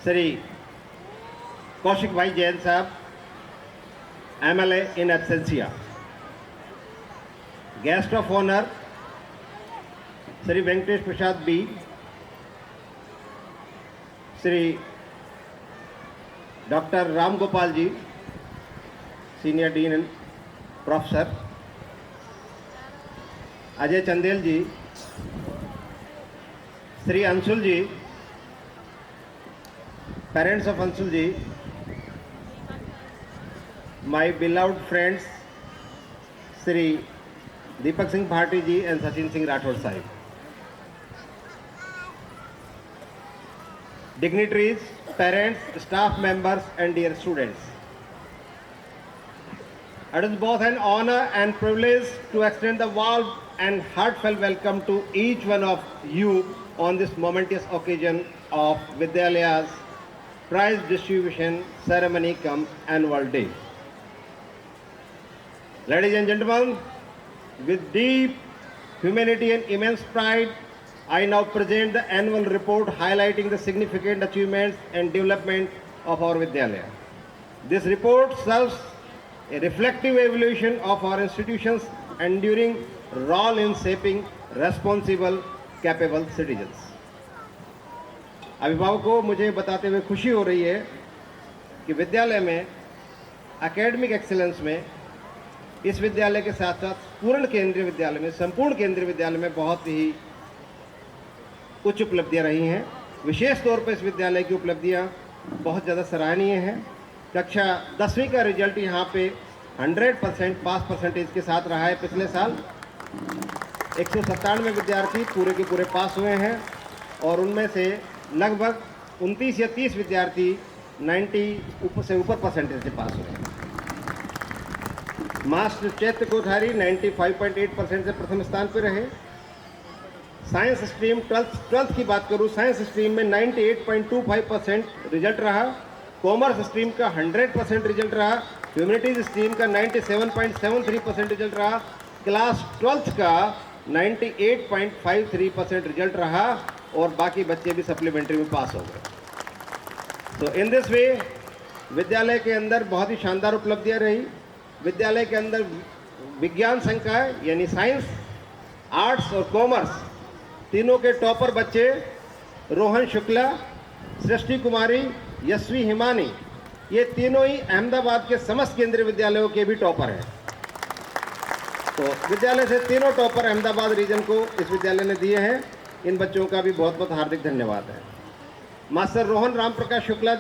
श्री कौशिक भाई Jain sahab, MLA in absentia. Guest of honour Shri Venkatesh Prasad B, Shri doctor Ram Gopal ji, senior dean and professor, Ajay Chandel ji, Shri Anshul ji, parents of Anshul ji, my beloved friends Shri Deepak Singh Bhati ji and Sachin Singh Rathore sahib, dignitaries, parents, staff members and dear students. It is both an honor and privilege to extend the warm and heartfelt welcome to each one of you on this momentous occasion of Vidyalayas prize distribution ceremony cum annual day. Ladies and gentlemen, with deep humility and immense pride, I now present the annual report highlighting the significant achievements and development of our Vidyalaya. This report serves a reflective evaluation of our institution's enduring role in shaping responsible, capable citizens. अभिभावकों, मुझे बताते हुए खुशी हो रही है कि विद्यालय में एकेडमिक एक्सीलेंस में इस विद्यालय के साथ साथ पूर्ण केंद्रीय विद्यालय में, संपूर्ण केंद्रीय विद्यालय में बहुत ही उच्च उपलब्धियां रही हैं। विशेष तौर पर इस विद्यालय की उपलब्धियां बहुत ज़्यादा सराहनीय हैं। कक्षा 10वीं का रिजल्ट यहाँ पे 100% पास परसेंटेज के साथ रहा है। पिछले साल 197 विद्यार्थी पूरे के पूरे पास हुए हैं और उनमें से लगभग 29 या 30 विद्यार्थी 90 से ऊपर परसेंटेज से पास हुए हैं। मास्टर चैत्र कोठारी 95.8% से प्रथम स्थान पर रहे। साइंस स्ट्रीम 12th की बात करूँ, साइंस स्ट्रीम में 98.25% रिजल्ट रहा। कॉमर्स स्ट्रीम का 100% रिजल्ट रहा। ह्यूमैनिटीज स्ट्रीम का 97.73% रिजल्ट रहा। क्लास 12th का 98.53% रिजल्ट रहा और बाकी बच्चे भी सप्लीमेंट्री में पास हो गए। तो इन दिस वे विद्यालय के अंदर बहुत ही शानदार उपलब्धियां रही। विद्यालय के अंदर विज्ञान संकाय यानी साइंस, आर्ट्स और कॉमर्स तीनों के टॉपर बच्चे रोहन शुक्ला, सृष्टि कुमारी, यशवी हिमानी, ये तीनों ही अहमदाबाद के समस्त केंद्रीय विद्यालयों के भी टॉपर हैं। तो विद्यालय से तीनों टॉपर अहमदाबाद रीजन को इस विद्यालय ने दिए हैं। इन बच्चों का भी बहुत बहुत हार्दिक धन्यवाद है। मास्टर रोहन राम प्रकाश शुक्ला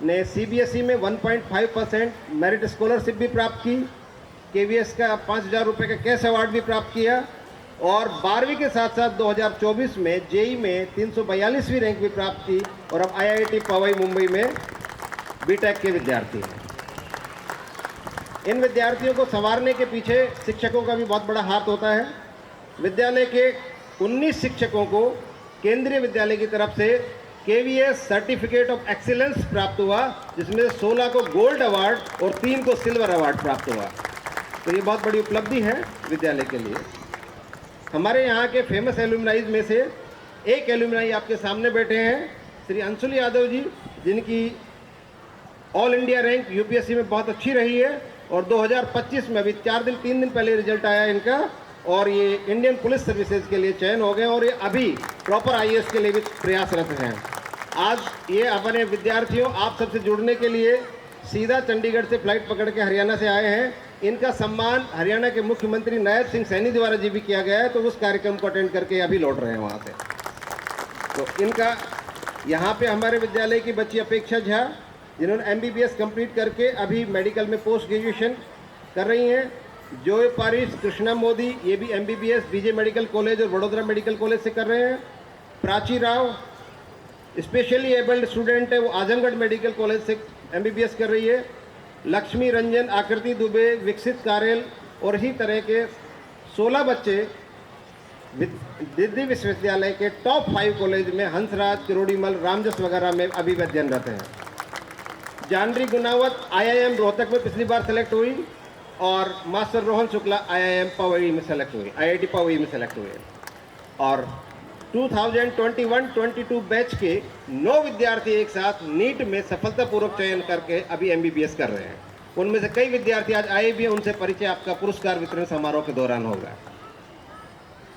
ने CBSE में 1.5% मेरिट स्कॉलरशिप भी प्राप्त की। KVS का 5,000 रुपये का कैश अवार्ड भी प्राप्त किया और 12वीं के साथ साथ 2024 में JEE में 342वीं रैंक भी प्राप्त की और अब IIT पवई मुंबई में BTech के विद्यार्थी हैं। इन विद्यार्थियों को संवारने के पीछे शिक्षकों का भी बहुत बड़ा हाथ होता है। विद्यालय के 19 शिक्षकों को केंद्रीय विद्यालय की तरफ से KVS सर्टिफिकेट ऑफ एक्सीलेंस प्राप्त हुआ, जिसमें 16 को गोल्ड अवार्ड और 3 को सिल्वर अवार्ड प्राप्त हुआ। तो ये बहुत बड़ी उपलब्धि है विद्यालय के लिए। हमारे यहाँ के फेमस एलुमनाइज में से एक एलुमनाई आपके सामने बैठे हैं, श्री अंशुल यादव जी, जिनकी ऑल इंडिया रैंक UPSC में बहुत अच्छी रही है और 2025 में अभी 3 दिन पहले रिजल्ट आया इनका और ये इंडियन पुलिस सर्विसेज के लिए चयन हो गए और ये अभी प्रॉपर IAS के लिए भी प्रयासरत हैं। आज ये अपने विद्यार्थियों आप सबसे जुड़ने के लिए सीधा चंडीगढ़ से फ्लाइट पकड़ के हरियाणा से आए हैं। इनका सम्मान हरियाणा के मुख्यमंत्री नायब सिंह सैनी द्वारा जी भी किया गया है, तो उस कार्यक्रम को अटेंड करके अभी लौट रहे हैं वहाँ से। तो इनका यहाँ पे हमारे विद्यालय की बच्ची अपेक्षा झा, जिन्होंने MBBS कंप्लीट करके अभी मेडिकल में पोस्ट ग्रेजुएशन कर रही हैं। जोय पारिश, कृष्णा मोदी, ये भी MBBS BJ मेडिकल कॉलेज और वडोदरा मेडिकल कॉलेज से कर रहे हैं। Prachi Rao specially abled student है, वो आजमगढ़ मेडिकल कॉलेज से MBBS कर रही है। लक्ष्मी रंजन, आकृति दुबे, विकसित कारेल और इसी तरह के 16 बच्चे दिल्ली विश्वविद्यालय के टॉप 5 कॉलेज में हंसराज, किरोड़ीमल, रामजस वगैरह में अभी भी अध्ययनरत हैं। जानवी गुनावत IIM रोहतक में पिछली बार सेलेक्ट हुई और मास्टर रोहन शुक्ला IIM पवई में सेलेक्ट हुई, IIT पवई में सेलेक्ट हुए। और 2021-22 बैच के 9 विद्यार्थी एक साथ नीट में सफलतापूर्वक चयन करके अभी एमबीबीएस कर रहे हैं। उनमें से कई विद्यार्थी आज आए भी हैं, उनसे परिचय आपका पुरस्कार वितरण समारोह के दौरान होगा।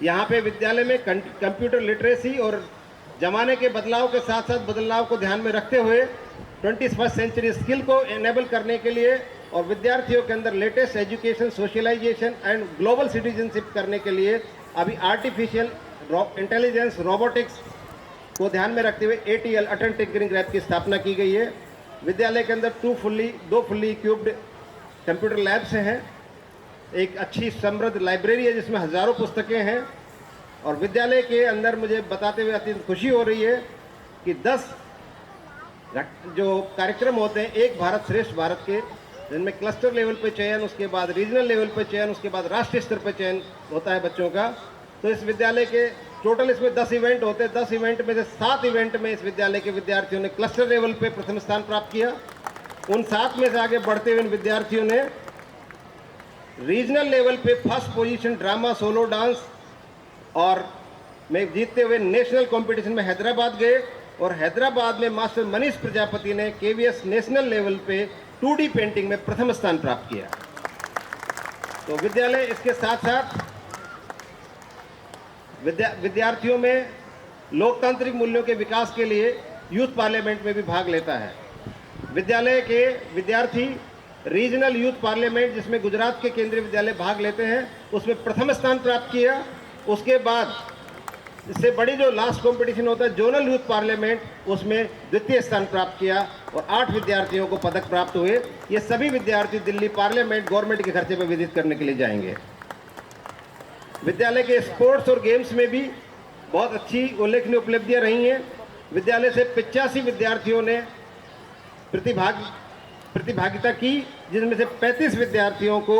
यहाँ पे विद्यालय में कंप्यूटर लिटरेसी और जमाने के बदलाव के साथ साथ बदलाव को ध्यान में रखते हुए 21वीं सेंचुरी स्किल को एनेबल करने के लिए और विद्यार्थियों के अंदर latest education, socialization and global citizenship करने के लिए अभी आर्टिफिशियल इंटेलिजेंस, रोबोटिक्स को ध्यान में रखते हुए ATL अटल टिंकरिंग लैब की स्थापना की गई है। विद्यालय के अंदर दो फुल्ली इक्विप्ड कंप्यूटर लैब्स हैं, एक अच्छी समृद्ध लाइब्रेरी है जिसमें हज़ारों पुस्तकें हैं, और विद्यालय के अंदर मुझे बताते हुए अत्यंत खुशी हो रही है कि 10 जो कार्यक्रम होते हैं एक भारत श्रेष्ठ भारत के, जिनमें क्लस्टर लेवल पे चयन, उसके बाद रीजनल लेवल पे चयन, उसके बाद राष्ट्रीय स्तर पे चयन होता है बच्चों का। तो इस विद्यालय के टोटल इसमें 10 इवेंट होते हैं। 10 इवेंट में से 7 इवेंट में इस विद्यालय के विद्यार्थियों ने क्लस्टर लेवल पे प्रथम स्थान प्राप्त किया। उन 7 में से आगे बढ़ते हुए इन विद्यार्थियों ने रीजनल लेवल पे first position drama, solo dance और में जीतते हुए नेशनल कंपटीशन में हैदराबाद गए, और हैदराबाद में मास्टर मनीष प्रजापति ने KVS नेशनल लेवल पे 2D पेंटिंग में प्रथम स्थान प्राप्त किया। तो विद्यालय इसके साथ साथ विद्यार्थियों में लोकतांत्रिक मूल्यों के विकास के लिए यूथ पार्लियामेंट में भी भाग लेता है। विद्यालय के विद्यार्थी रीजनल यूथ पार्लियामेंट, जिसमें गुजरात के केंद्रीय विद्यालय भाग लेते हैं, उसमें प्रथम स्थान प्राप्त किया। उसके बाद इससे बड़ी जो लास्ट कंपटीशन होता है जोनल यूथ पार्लियामेंट, उसमें द्वितीय स्थान प्राप्त किया और 8 विद्यार्थियों को पदक प्राप्त हुए। ये सभी विद्यार्थी दिल्ली पार्लियामेंट गवर्नमेंट के खर्चे पर विजिट करने के लिए जाएंगे। विद्यालय के स्पोर्ट्स और गेम्स में भी बहुत अच्छी उल्लेखनीय उपलब्धियां रही हैं। विद्यालय से 85 विद्यार्थियों ने प्रतिभागिता की, जिनमें से 35 विद्यार्थियों को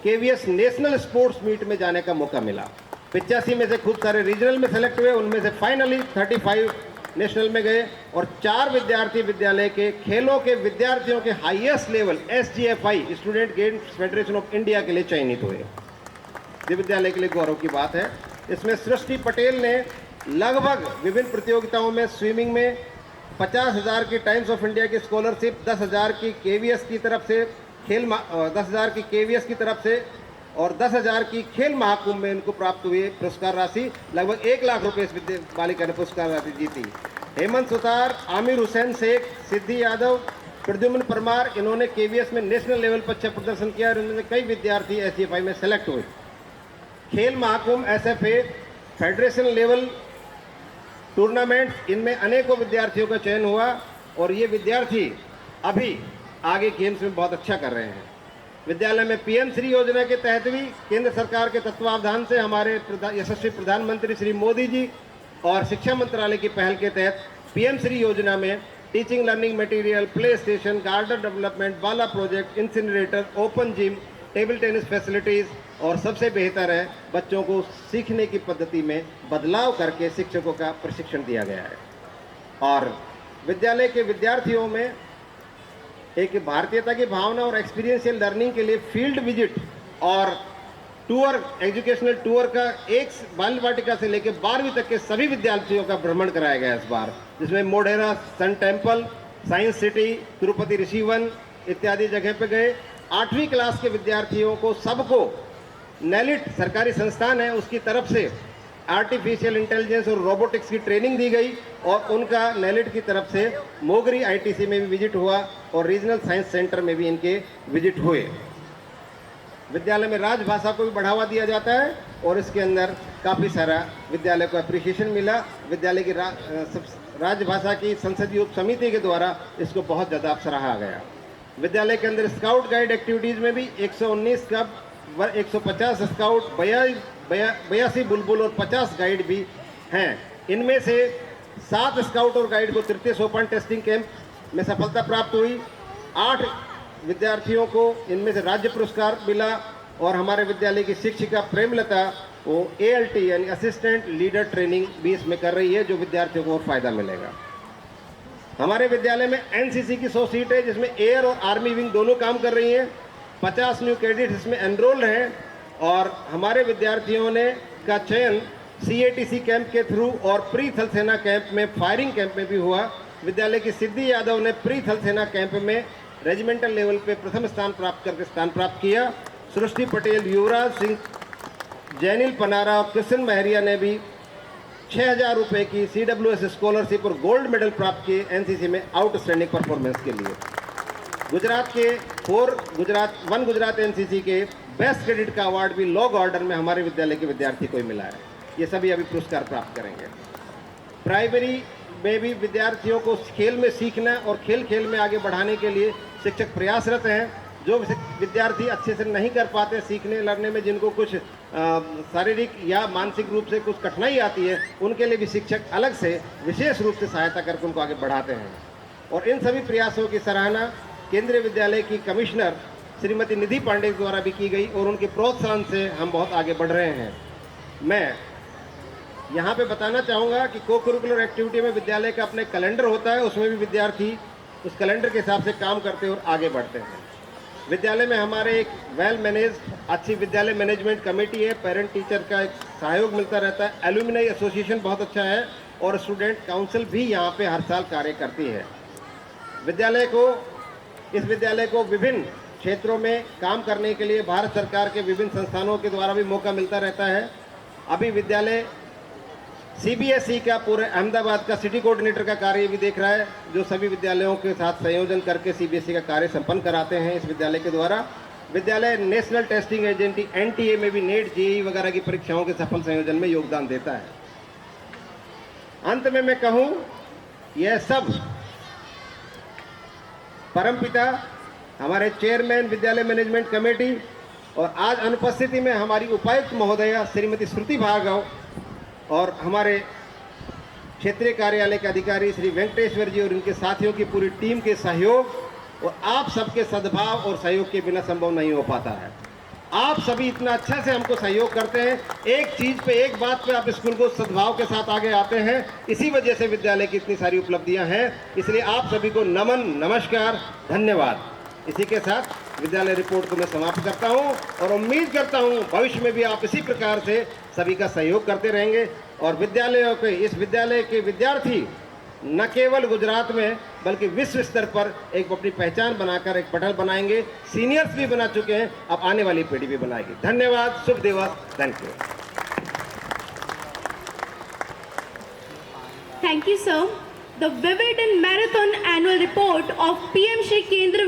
KVS नेशनल स्पोर्ट्स मीट में जाने का मौका मिला। 85 में से खूब सारे रीजनल में सेलेक्ट हुए, उनमें से फाइनली 35 नेशनल में गए, और 4 विद्यार्थी विद्यालय के खेलों के विद्यार्थियों के highest level SGFI student games federation of India के लिए चयनित हुए। ये विद्यालय के लिए गौरव की बात है। इसमें सृष्टि पटेल ने लगभग विभिन्न प्रतियोगिताओं में स्विमिंग में 50,000 की टाइम्स ऑफ इंडिया की स्कॉलरशिप, 10,000 की KVS की तरफ से 10,000 की KVS की तरफ से और 10,000 की खेल महाकुंभ में इनको प्राप्त हुई पुरस्कार राशि। लगभग 1 लाख रुपए इस बालिका ने पुरस्कार राशि जीती। हेमंत सुतार, आमिर हुसैन शेख, सिद्धि यादव, प्रद्युम्न परमार, इन्होंने KVS में नेशनल लेवल पर अच्छा प्रदर्शन किया और इनमें कई विद्यार्थी SGFI में सेलेक्ट हुए। खेल Mahakumbh, SFA, federation level tournament, इनमें अनेकों विद्यार्थियों का चयन हुआ और ये विद्यार्थी अभी आगे गेम्स में बहुत अच्छा कर रहे हैं। विद्यालय में PM श्री योजना के तहत भी केंद्र सरकार के तत्वावधान से हमारे यशस्वी प्रधानमंत्री श्री मोदी जी और शिक्षा मंत्रालय की पहल के तहत PM श्री योजना में teaching learning material, play station, garden development, BaLA project, incinerator, open gym, table tennis facilities और सबसे बेहतर है बच्चों को सीखने की पद्धति में बदलाव करके शिक्षकों का प्रशिक्षण दिया गया है। और विद्यालय के विद्यार्थियों में एक भारतीयता की भावना और एक्सपीरियंशियल लर्निंग के लिए फील्ड विजिट और टूर, एजुकेशनल टूर का एक बाल वाटिका से लेकर 12वीं तक के सभी विद्यार्थियों का भ्रमण कराया गया इस बार, जिसमें Modhera sun temple, science city, Tirupati Rishivan इत्यादि जगह पे गए। 8वीं क्लास के विद्यार्थियों को सबको नेलिट सरकारी संस्थान है उसकी तरफ से आर्टिफिशियल इंटेलिजेंस और रोबोटिक्स की ट्रेनिंग दी गई और उनका नेलिट की तरफ से मोगरी ITC में भी विजिट हुआ और रीजनल साइंस सेंटर में भी इनके विजिट हुए। विद्यालय में राजभाषा को भी बढ़ावा दिया जाता है और इसके अंदर काफ़ी सारा विद्यालय को अप्रिसिएशन मिला। विद्यालय की राजभाषा की संसदीय उप समिति के द्वारा इसको बहुत ज़्यादा सराहा गया। विद्यालय के अंदर स्काउट गाइड एक्टिविटीज़ में भी 119 कब, 150 स्काउट, 82 बुलबुल और 50 गाइड भी हैं। इनमें से 7 स्काउट और गाइड को तृतीय सोपान टेस्टिंग कैंप में सफलता प्राप्त हुई। 8 विद्यार्थियों को इनमें से राज्य पुरस्कार मिला और हमारे विद्यालय की शिक्षिका प्रेमलता वो ALT यानी असिस्टेंट लीडर ट्रेनिंग भी इसमें कर रही है, जो विद्यार्थियों को और फायदा मिलेगा। हमारे विद्यालय में NCC की 100 सीट है, जिसमें एयर और आर्मी विंग दोनों काम कर रही हैं। 50 न्यू कैडेट्स इसमें एनरोल्ड हैं और हमारे विद्यार्थियों ने का चयन CATC कैंप के थ्रू और प्री थल सेना कैंप में, फायरिंग कैंप में भी हुआ। विद्यालय की सिद्धि यादव ने प्री थल सेना कैंप में रेजिमेंटल लेवल पे प्रथम स्थान प्राप्त करके स्थान प्राप्त किया। सृष्टि पटेल, युवराज सिंह, जैनिल पनारा और कृष्ण महरिया ने भी 6,000 रुपये की CWS स्कॉलरशिप और गोल्ड मेडल प्राप्त किए NCC में आउटस्टैंडिंग परफॉर्मेंस के लिए। गुजरात के वन गुजरात NCC के बेस्ट क्रेडिट का अवार्ड भी लॉ गार्डन में हमारे विद्यालय के विद्यार्थी को ही मिला है। ये सभी अभी पुरस्कार प्राप्त करेंगे। प्राइमरी में भी विद्यार्थियों को खेल में सीखना और खेल खेल में आगे बढ़ाने के लिए शिक्षक प्रयासरत हैं। जो विद्यार्थी अच्छे से नहीं कर पाते सीखने लड़ने में, जिनको कुछ शारीरिक या मानसिक रूप से कुछ कठिनाई आती है, उनके लिए भी शिक्षक अलग से विशेष रूप से सहायता करके उनको आगे बढ़ाते हैं। और इन सभी प्रयासों की सराहना केंद्रीय विद्यालय की कमिश्नर श्रीमती निधि पांडे द्वारा भी की गई और उनके प्रोत्साहन से हम बहुत आगे बढ़ रहे हैं। मैं यहाँ पे बताना चाहूँगा कि को करिकुलर एक्टिविटी में विद्यालय का अपने कैलेंडर होता है, उसमें भी विद्यार्थी उस कैलेंडर के हिसाब से काम करते और आगे बढ़ते हैं। विद्यालय में हमारे एक वेल मैनेज्ड अच्छी विद्यालय मैनेजमेंट कमेटी है, पेरेंट टीचर का एक सहयोग मिलता रहता है, एलुमिनाई एसोसिएशन बहुत अच्छा है और स्टूडेंट काउंसिल भी यहाँ पे हर साल कार्य करती है। इस विद्यालय को विभिन्न क्षेत्रों में काम करने के लिए भारत सरकार के विभिन्न संस्थानों के द्वारा भी मौका मिलता रहता है। अभी विद्यालय CBSE का पूरे अहमदाबाद का सिटी कोऑर्डिनेटर का कार्य भी देख रहा है, जो सभी विद्यालयों के साथ संयोजन करके CBSE का कार्य संपन्न कराते हैं इस विद्यालय के द्वारा। विद्यालय नेशनल टेस्टिंग एजेंसी NTA में भी नेट JEE वगैरह की परीक्षाओं के सफल संयोजन में योगदान देता है। अंत में मैं कहूँ, यह सब परमपिता हमारे चेयरमैन विद्यालय मैनेजमेंट कमेटी और आज अनुपस्थिति में हमारी उपायुक्त महोदया श्रीमती श्रुति भार्गव और हमारे क्षेत्रीय कार्यालय के अधिकारी श्री वेंकटेश्वर जी और इनके साथियों की पूरी टीम के सहयोग और आप सबके सद्भाव और सहयोग के बिना संभव नहीं हो पाता है। आप सभी इतना अच्छा से हमको सहयोग करते हैं, एक चीज़ पे, एक बात पे आप स्कूल को सद्भाव के साथ आगे आते हैं, इसी वजह से विद्यालय की इतनी सारी उपलब्धियां हैं। इसलिए आप सभी को नमन, नमस्कार, धन्यवाद। इसी के साथ विद्यालय रिपोर्ट को मैं समाप्त करता हूं और उम्मीद करता हूं भविष्य में भी आप इसी प्रकार से सभी का सहयोग करते रहेंगे और इस विद्यालय के विद्यार्थी न केवल गुजरात में बल्कि विश्व स्तर पर एक अपनी पहचान बनाकर एक पटल बनाएंगे। सीनियर्स भी बना चुके हैं, अब आने वाली पीढ़ी भी बनाएगी। धन्यवाद, शुभ दिवस, thank you. Thank you, sir. The vivid and marathon annual report of PM Shri Kendra